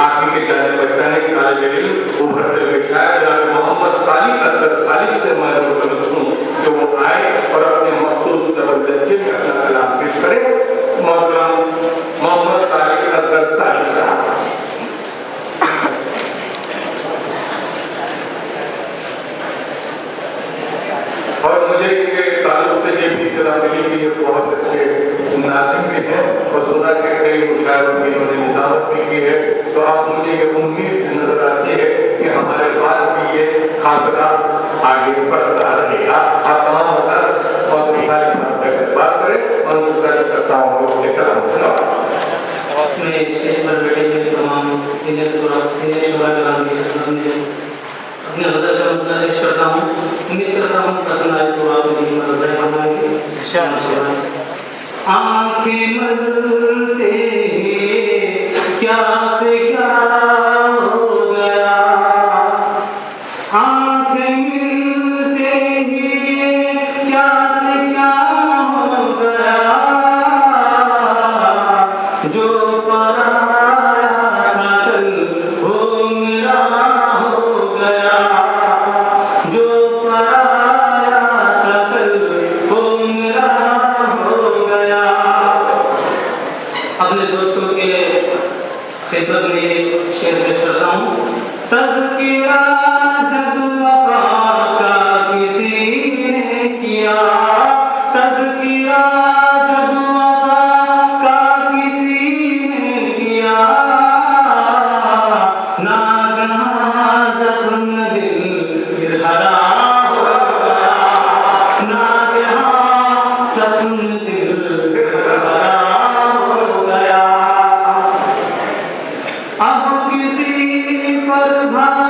आखिर के जाने बचाने के तालिब इल्म उभरते हुए शायद जनाब मोहम्मद सालिक असगर सालिक से मैं मुतमस्सिल हूँ कि वो आए और अपने मखसूस डबल लहजे में अपना कलाम पेश करें। मोहतरम मोहम्मद सालिक असगर सालिक साहब। और मुझे इनके ताल्लुक से ये भी इत्तला मिली कि ये बहुत अच्छे नाज़िम भी हैं और सुना के कई मुशायरों की इन्होंने निज़ामत भी की है। तो अब मुझे ये उम्मीद नजर आती है कि हमारे बाद भी ये काफिला आगे बढ़ता रहेगा। आप तमाम मदद और सारे साथ बात करें और कार्यकर्ताओं को लेकर हम सुनवाएं। मैं स्टेज पर बैठे हुए तमाम सीनियर शुरा की खिदमत में अपने नजर का मतलब पेश करता हूँ। उम्मीद करता हूँ पसंद आए तो आप मेरी मदद फरमाएंगे इंशाअल्लाह। आंखें मलते क्या से क्या हो गया, आंखें मिलते ही क्या से क्या हो गया, जो पराया था कल वो मेरा हो गया, जो पराया था कल वो मेरा हो गया। अपने दोस्तों के खिदमत में एक शेर पेश करता हूँ। तज़किरा जब वफा का किसी ने किया, तज़किरा जब वफा का किसी ने किया, नागहां ज़ख्म दिल फिर हरा हो गया, नागहां ज़ख्म दिल फिर हरा हो गया। अब किसी पर भला